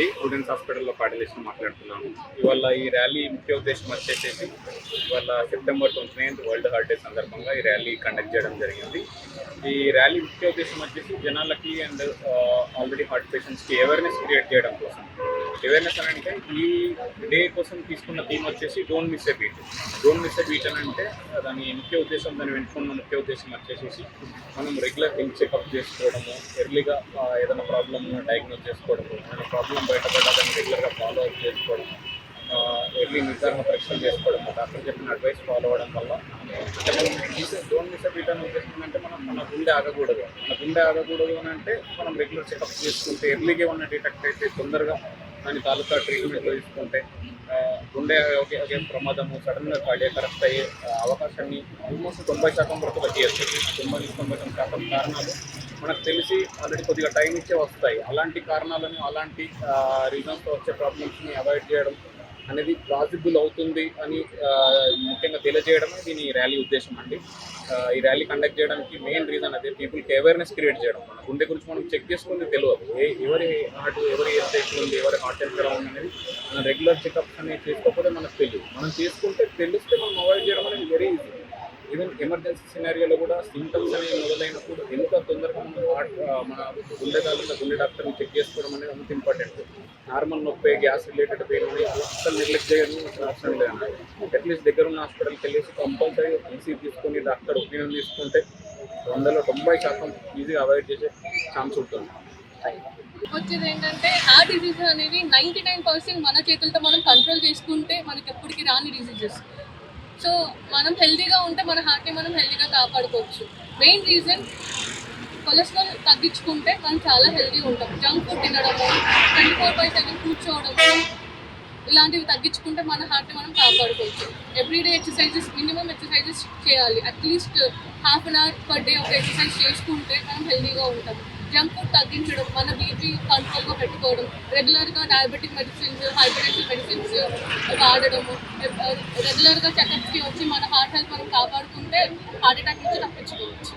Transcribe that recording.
Students హాస్పిటల్లో పాటిలేషన్ మాట్లాడుతున్నాను. ఇవాళ ఈ ర్యాలీ ముఖ్య ఉద్దేశం వచ్చేసేసి ఇవాళ September 29th world heart day సందర్భంగా ఈ ర్యాలీ కండక్ట్ చేయడం జరిగింది. ఈ ర్యాలీ ముఖ్య ఉద్దేశం వచ్చేసి జనాలకి అండ్ ఆల్రెడీ హార్ట్ పేషెంట్స్కి అవేర్నెస్ క్రియేట్ చేయడం కోసం. అవేర్నెస్ అని అంటే ఈ డే కోసం తీసుకున్న థీమ్ వచ్చేసి don't miss a beat. Don't miss a beat అని అంటే దాని ముఖ్య ఉద్దేశం, దాని వెనుకున్న ముఖ్య ఉద్దేశం వచ్చేసి మనం రెగ్యులర్ హెల్త్ చెకప్ చేసుకోవడము, ఎర్లీగా ఏదైనా ప్రాబ్లమ్ డయాగ్నోస్ చేసుకోవడము, ఏదైనా ప్రాబ్లం బయటపడ్డా దాన్ని రెగ్యులర్గా ఫాలో అప్ చేసుకోవడం, ఎర్లీ నిర్ధారణ పరీక్షలు చేసుకోవడం, డాక్టర్ చెప్పిన అడ్వైస్ ఫాలో అవ్వడం వల్ల డోంట్ మిస్ బీట్ అని ఉద్దేశం మనం మన గుండె ఆగకూడదు. మన గుండె ఆగకూడదు అని అంటే మనం రెగ్యులర్ చెకప్ చేసుకుంటే ఎర్లీగా ఏమన్నా డిటెక్ట్ అయితే తొందరగా దాని తాలూకా ట్రీట్మెంట్ తీసుకుంటే గుండె ప్రమాదము సడన్గా కార్డియాక్ అరెస్ట్ అయ్యే అవకాశాన్ని ఆల్మోస్ట్ 90% వరకు తగ్గియచ్చు. 90-90% కారణాలు మనకు తెలిసి ఆల్రెడీ కొద్దిగా టైం ఇచ్చే వస్తాయి. అలాంటి కారణాలను, అలాంటి రీజన్స్తో వచ్చే ప్రాబ్లమ్స్ని అవాయిడ్ చేయడం అనేది పాసిబుల్ అవుతుంది అని ముఖ్యంగా తెలియజేయడమే దీని ర్యాలీ ఉద్దేశం అండి. ఈ ర్యాలీ కండక్ట్ చేయడానికి మెయిన్ రీజన్ అదే, పీపుల్కి అవేర్నెస్ క్రియేట్ చేయడం. మన గుండె గురించి మనం చెక్ చేసుకుంది తెలియదు, ఎవరి హార్ట్ ఎవరి హెల్త్ ఎట్లా ఉంది, ఎవరి హార్ట్ హెల్త్ ఎలా ఉంది అనేది మనం రెగ్యులర్ చెకప్స్ అనేది చేసుకోకపోతే మనకు తెలియదు. మనం చేసుకుంటే తెలిస్తే మనం అవాయిడ్ చేయడం అనేది వెరీ ఈజీ. ఈవెన్ ఎమర్జెన్సీ సినారియోలో కూడా సింటమ్స్ అనేవి మొదలైనప్పుడు ఎంత తొందరగా మన గుండె డాక్టర్ని చెక్ చేసుకోవడం అనేది అంత ఇంపార్టెంట్. నార్మల్ నొప్పి, గ్యాస్ రిలేటెడ్ పెయిన్ అనేది అసలు నెగ్లెక్ట్ చేయడం అవసరం లేదన్న. అట్లీస్ట్ దగ్గర ఉన్న హాస్పిటల్కి వెళ్ళేసి కంపల్సరీ ఈసీ తీసుకొని డాక్టర్ ఒపీనియన్ తీసుకుంటే 90% ఈజీగా అవాయిడ్ చేసే ఛాన్స్ ఉంటుంది. వచ్చేది ఏంటంటే హార్ట్ డిసీజ్ అనేది 99% మన చేతులతో మనం కంట్రోల్ చేసుకుంటే మనకి ఎప్పటికీ రాని డిసీజెస్. సో మనం హెల్తీగా ఉంటే మన హార్ట్ని మనం హెల్తీగా కాపాడుకోవచ్చు. మెయిన్ రీజన్ కొలెస్ట్రాల్ తగ్గించుకుంటే మనం చాలా హెల్తీగా ఉంటాం. జంక్ ఫుడ్ తినడము, 24/7 కూర్చోవడము, ఇలాంటివి తగ్గించుకుంటే మన హార్ట్ని మనం కాపాడుకోవచ్చు. ఎవ్రీడే ఎక్సర్సైజెస్, మినిమం ఎక్సర్సైజెస్ చేయాలి. At least half an hour per day ఒక ఎక్సర్సైజ్ చేసుకుంటే మనం హెల్తీగా ఉంటాం. జంక్ ఫుడ్ తగ్గించడం, మన బీపీ కంట్రోల్గా పెట్టుకోవడం, రెగ్యులర్గా డయాబెటిక్ మెడిసిన్స్, హైపర్టెన్షన్ మెడిసిన్స్ వాడడము, రెగ్యులర్గా చెకప్స్కి వచ్చి మన హార్ట్ హెల్త్ మనం కాపాడుకుంటే హార్ట్ అటాక్ నుంచి తప్పించుకోవచ్చు.